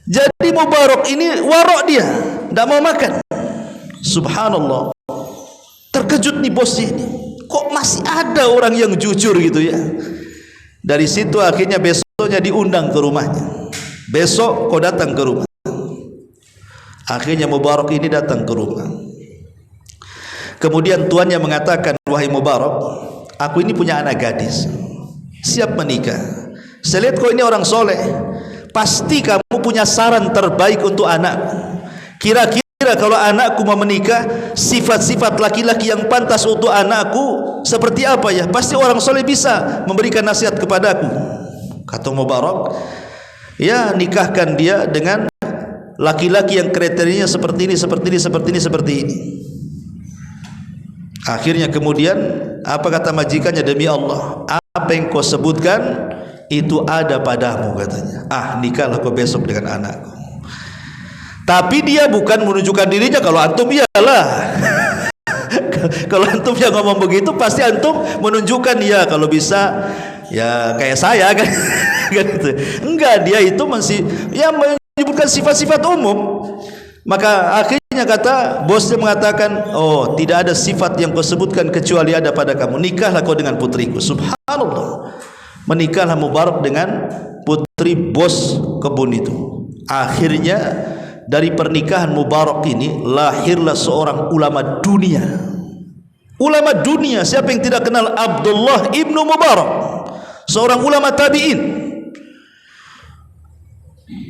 Jadi Mubarak ini warok, dia tidak mau makan. Subhanallah. Terkejut nih bosnya ini. Kok masih ada orang yang jujur gitu ya. Dari situ akhirnya besoknya diundang ke rumahnya. Besok kau datang ke rumah. Akhirnya Mubarak ini datang ke rumah. Kemudian tuannya mengatakan, wahai Mubarak, aku ini punya anak gadis, siap menikah. Saya lihat kau ini orang soleh, pasti kamu punya saran terbaik untuk anakku. Kira-kira kalau anakku mau menikah, sifat-sifat laki-laki yang pantas untuk anakku seperti apa ya? Pasti orang soleh bisa memberikan nasihat kepadaku. Kata Mubarak, ya nikahkan dia dengan laki-laki yang kriterianya seperti ini, seperti ini, seperti ini, seperti ini. Akhirnya kemudian apa kata majikannya? Demi Allah, apa yang kau sebutkan itu ada padamu, katanya. Nikahlah kau besok dengan anakku. Tapi dia bukan menunjukkan dirinya. Kalau antum iyalah. Kalau antum yang ngomong begitu, pasti antum menunjukkan ya kalau bisa ya kayak saya kan. Gitu. Enggak, dia itu masih ya menyebutkan sifat-sifat umum. Maka akhirnya kata bosnya mengatakan, oh tidak ada sifat yang kau sebutkan kecuali ada pada kamu. Nikahlah kau dengan putriku. Subhanallah. Menikahlah Mubarak dengan putri bos kebun itu. Akhirnya dari pernikahan Mubarak ini lahirlah seorang ulama dunia. Ulama dunia, siapa yang tidak kenal Abdullah ibnu Mubarak, seorang ulama tabi'in.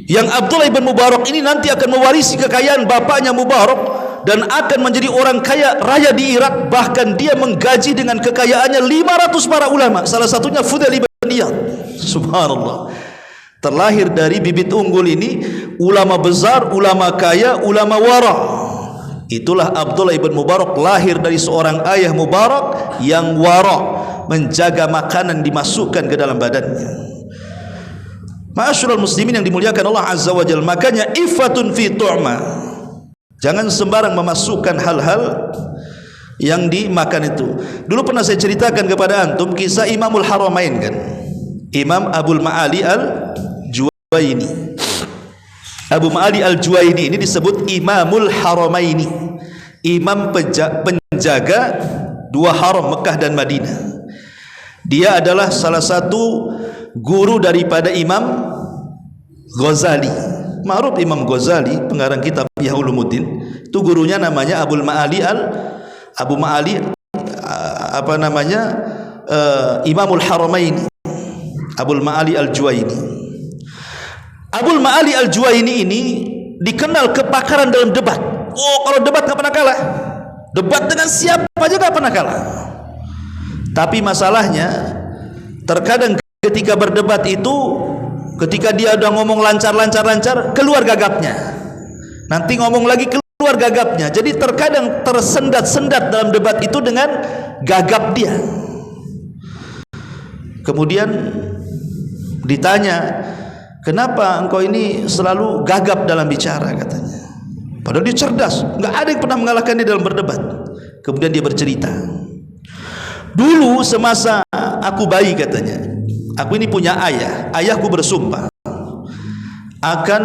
Yang Abdullah ibn Mubarak ini nanti akan mewarisi kekayaan bapaknya Mubarak dan akan menjadi orang kaya raya di Irak. Bahkan dia menggaji dengan kekayaannya 500 para ulama, salah satunya Fudail ibn Iyad. Subhanallah. Terlahir dari bibit unggul ini ulama besar, ulama kaya, ulama wara. Itulah Abdullah ibn Mubarak, lahir dari seorang ayah Mubarak yang wara, menjaga makanan dimasukkan ke dalam badannya. Ma'asyiral muslimin yang dimuliakan Allah Azza wa Jalla, makanya iffatun fi tu'ma. Jangan sembarang memasukkan hal-hal yang dimakan itu. Dulu pernah saya ceritakan kepada antum kisah Imamul Haramain kan. Imam Abul Ma'ali Al-Juwaini. Abu Ma'ali Al-Juwaini ini disebut Imamul Haramaini, imam penjaga dua haram Mekah dan Madinah. Dia adalah salah satu guru daripada Imam Ghazali. Ma'ruf Imam Ghazali, pengarang kitab Ihya Ulumuddin. Itu gurunya namanya Abu Ma'ali Imamul Haramaini, Abul Ma'ali Al-Juwaini. Abul Ma'ali Al-Juwaini ini dikenal kepakaran dalam debat. Oh, kalau debat gak pernah kalah. Debat dengan siapa aja gak pernah kalah. Tapi masalahnya terkadang ketika berdebat itu, ketika dia udah ngomong lancar, keluar gagapnya. Nanti ngomong lagi keluar gagapnya. Jadi terkadang tersendat-sendat dalam debat itu dengan gagap dia. Kemudian ditanya, kenapa engkau ini selalu gagap dalam bicara, katanya. Padahal dia cerdas, nggak ada yang pernah mengalahkan dia dalam berdebat. Kemudian dia bercerita, dulu semasa aku bayi, katanya, aku ini punya ayah. Ayahku bersumpah akan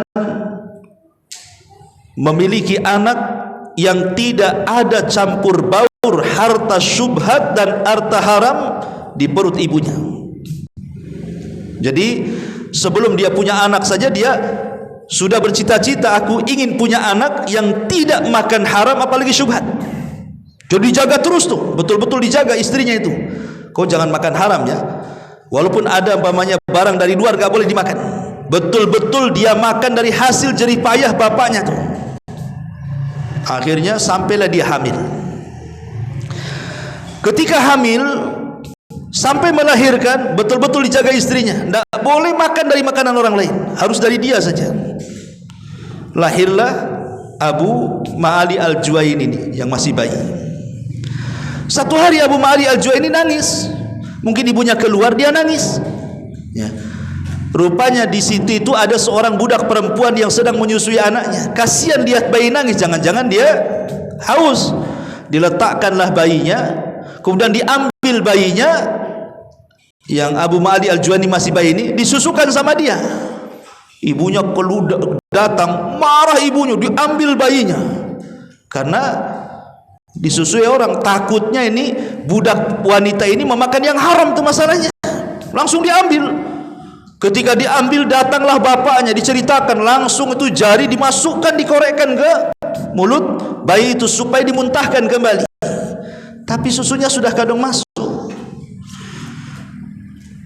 memiliki anak yang tidak ada campur baur harta syubhat dan harta haram di perut ibunya. Jadi sebelum dia punya anak saja dia sudah bercita-cita, aku ingin punya anak yang tidak makan haram apalagi syubhat. Jadi dijaga terus tuh, betul-betul dijaga istrinya itu. Kau jangan makan haram ya. Walaupun ada umpamanya barang dari luar gak boleh dimakan. Betul-betul dia makan dari hasil jerih payah bapaknya tuh. Akhirnya sampailah dia hamil. Ketika hamil sampai melahirkan, betul-betul dijaga istrinya. Tidak boleh makan dari makanan orang lain, harus dari dia saja. Lahirlah Abu Ma'ali Al-Juwaini ini yang masih bayi. Satu hari Abu Ma'ali Al-Juwaini nangis. Mungkin ibunya keluar, dia nangis ya. Rupanya di situ itu ada seorang budak perempuan yang sedang menyusui anaknya. Kasihan lihat bayi nangis, jangan-jangan dia haus. Diletakkanlah bayinya, kemudian diambil bayinya yang Abu Ma'ali Al-Juwaini masih bayi ini, disusukan sama dia. Ibunya datang, marah ibunya, diambil bayinya karena disusui orang. Takutnya ini budak wanita ini memakan yang haram, itu masalahnya. Langsung diambil. Ketika diambil datanglah bapaknya, diceritakan, langsung itu jari dimasukkan, dikorekkan ke mulut bayi itu supaya dimuntahkan kembali. Tapi susunya sudah kadung masuk.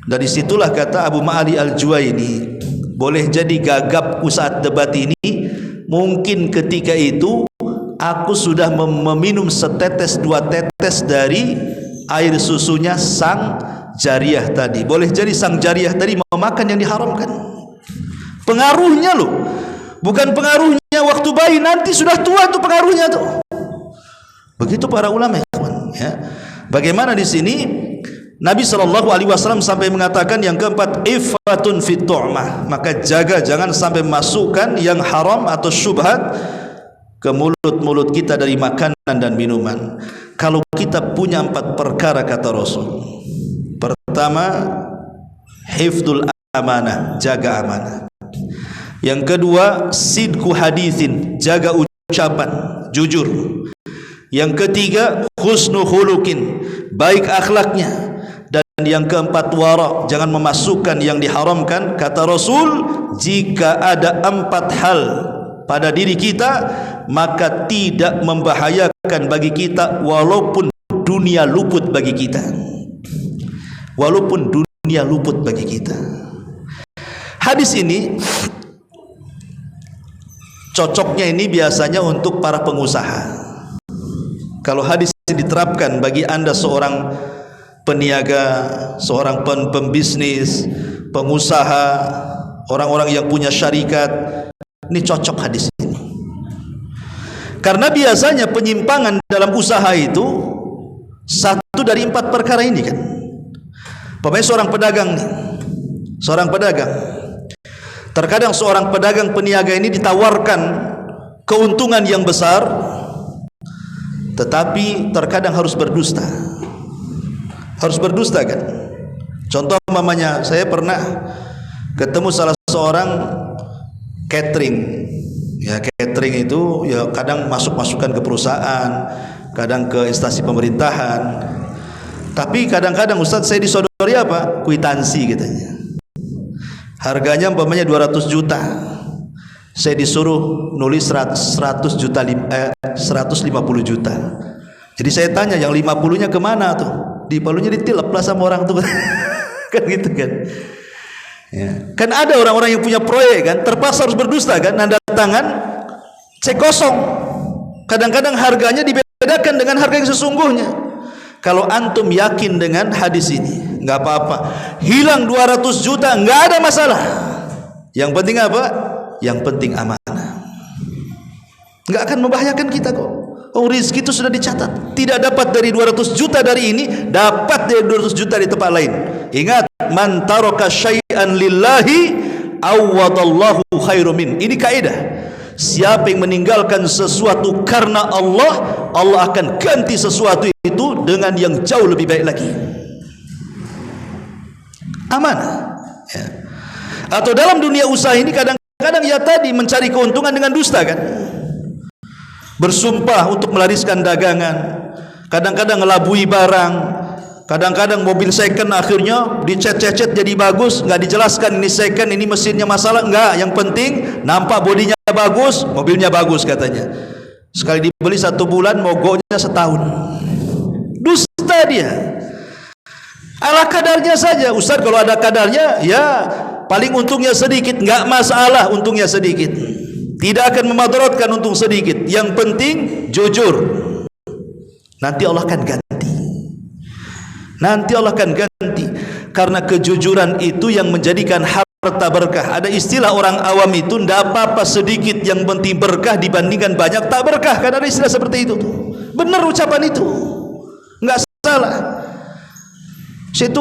Dari situlah kata Abu Ma'ali Al-Juwaini, boleh jadi gagapku saat debat ini, mungkin ketika itu aku sudah meminum setetes dua tetes dari air susunya sang jariyah tadi. Boleh jadi sang jariyah tadi memakan yang diharamkan. Pengaruhnya loh, bukan pengaruhnya waktu bayi, nanti sudah tua tuh pengaruhnya tuh. Begitu para ulama ya. Bagaimana di sini Nabi SAW sampai mengatakan yang keempat, ifatun fit tu'mah, maka jaga jangan sampai masukkan yang haram atau syubhat ke mulut-mulut kita dari makanan dan minuman. Kalau kita punya 4 perkara kata Rasul, pertama hifdzul amanah, jaga amanah. Yang kedua sidku hadithin, jaga ucapan, jujur. Yang ketiga husnu khuluqin, baik akhlaknya. Dan yang keempat wara, jangan memasukkan yang diharamkan. Kata Rasul, jika ada 4 hal pada diri kita, maka tidak membahayakan bagi kita walaupun dunia luput bagi kita. Walaupun dunia luput bagi kita. Hadis ini cocoknya ini biasanya untuk para pengusaha. Kalau hadis ini diterapkan bagi Anda seorang peniaga, seorang pembisnis, pengusaha, orang-orang yang punya syarikat, ini cocok hadis ini. Karena biasanya penyimpangan dalam usaha itu satu dari 4 perkara ini kan. Pokoknya seorang pedagang nih, seorang pedagang, terkadang seorang pedagang peniaga ini ditawarkan keuntungan yang besar, tetapi terkadang harus berdusta. Harus berdusta kan. Contoh mamanya, saya pernah ketemu salah seorang catering. Ya, catering itu ya kadang masuk-masukkan ke perusahaan, kadang ke instansi pemerintahan. Tapi kadang-kadang Ustaz saya disodori apa? Kwitansi katanya. Harganya umpamanya 200 juta. Saya disuruh nulis 150 juta. Jadi saya tanya, yang 50-nya kemana tuh? Di palunya ditilep lah sama orang tuh. Kan gitu kan. Ya. Kan ada orang-orang yang punya proyek kan, terpaksa harus berdusta kan, nanda tangan cek kosong. Kadang-kadang harganya dibedakan dengan harga yang sesungguhnya. Kalau antum yakin dengan hadis ini, nggak apa-apa. Hilang 200 juta nggak ada masalah. Yang penting apa? Yang penting amanah. Nggak akan membahayakan kita kok. Oh, rizki itu sudah dicatat. Tidak dapat dari 200 juta dari ini, dapat dari 200 juta di tempat lain. Ingat, man taraka syai'an lillahi awwadallahu khairum min. Ini kaidah. Siapa yang meninggalkan sesuatu karena Allah, Allah akan ganti sesuatu itu dengan yang jauh lebih baik lagi. Amanah. Ya. Atau dalam dunia usaha ini kadang-kadang ya tadi mencari keuntungan dengan dusta kan. Bersumpah untuk melariskan dagangan, kadang-kadang ngelabui barang, kadang-kadang mobil second akhirnya dicet-cet jadi bagus, nggak dijelaskan ini second, ini mesinnya masalah, enggak, yang penting nampak bodinya bagus, mobilnya bagus katanya. Sekali dibeli 1 bulan, mogoknya setahun. Dusta dia. Ala kadarnya saja, Ustaz kalau ada kadarnya, ya paling untungnya sedikit, nggak masalah untungnya sedikit. Tidak akan memadaratkan untung sedikit. Yang penting jujur. Nanti Allah akan ganti. Nanti Allah akan ganti. Karena kejujuran itu yang menjadikan harta berkah. Ada istilah orang awam itu, tidak apa-apa sedikit, yang penting berkah dibandingkan banyak tak berkah. Karena ada istilah seperti itu. Benar ucapan itu, nggak salah. Situ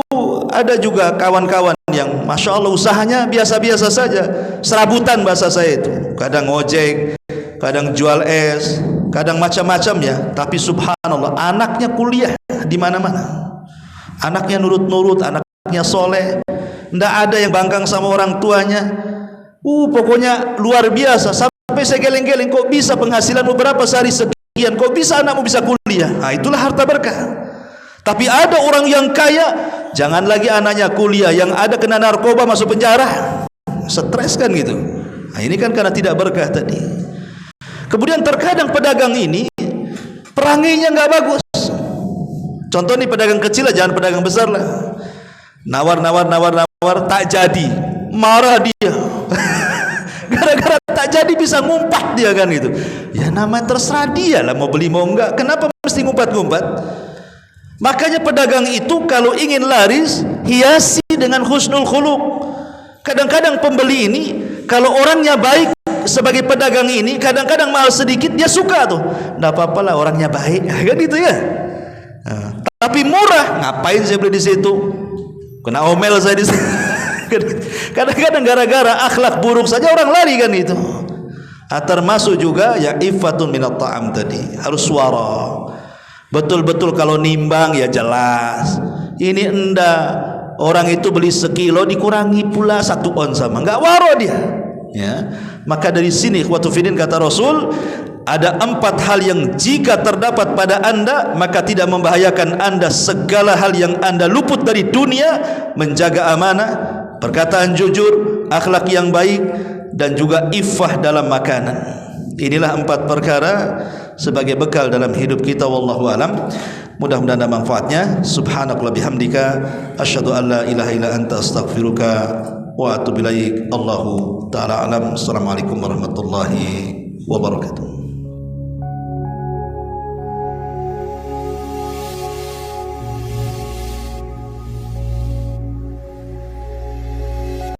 ada juga kawan-kawan yang Masya Allah usahanya biasa-biasa saja, serabutan bahasa saya itu, kadang ojek, kadang jual es, kadang macam-macam ya. Tapi subhanallah, anaknya kuliah di mana-mana, anaknya nurut-nurut, anaknya soleh, ndak ada yang bangkang sama orang tuanya. Pokoknya luar biasa. Sampai saya geleng-geleng, kok bisa penghasilan beberapa sehari sekian, kok bisa anakmu bisa kuliah? Nah, itulah harta berkah. Tapi ada orang yang kaya, jangan lagi anaknya kuliah, yang ada kena narkoba masuk penjara, stres kan gitu. Nah, ini kan karena tidak berkah tadi. Kemudian terkadang pedagang ini perangainya nggak bagus. Contoh nih pedagang kecil lah, jangan pedagang besar lah. nawar tak jadi, marah dia. Gara-gara tak jadi bisa ngumpat dia kan itu. Ya nama terserah dia lah mau beli mau enggak. Kenapa mesti ngumpat-ngumpat? Makanya pedagang itu kalau ingin laris hiasi dengan husnul khuluq. Kadang-kadang pembeli ini kalau orangnya baik sebagai pedagang ini, kadang-kadang mahal sedikit dia suka tuh. Enggak apa-apalah orangnya baik, kan gitu ya. Nah, tapi murah, ngapain saya beli di situ? Kena omel saya di situ. Kadang-kadang gara-gara akhlak buruk saja orang lari kan itu. Termasuk juga ya iffatun minat ta'am tadi, harus suara. Betul-betul kalau nimbang ya jelas. Ini enggak, orang itu beli sekilo dikurangi pula 1 on sama, enggak waro dia. Ya. Maka dari sini ikhwatu fiddin kata Rasul, ada 4 hal yang jika terdapat pada anda maka tidak membahayakan anda segala hal yang anda luput dari dunia: menjaga amanah, perkataan jujur, akhlak yang baik, dan juga iffah dalam makanan. Inilah 4 perkara sebagai bekal dalam hidup kita. Wallahu alam. Mudah-mudahan ada manfaatnya. Subhanakallah bihamdika asyhadu an la ilaha illa anta astaghfiruka wa atubu ilaik. Allahu taala alam. Assalamualaikum warahmatullahi wabarakatuh.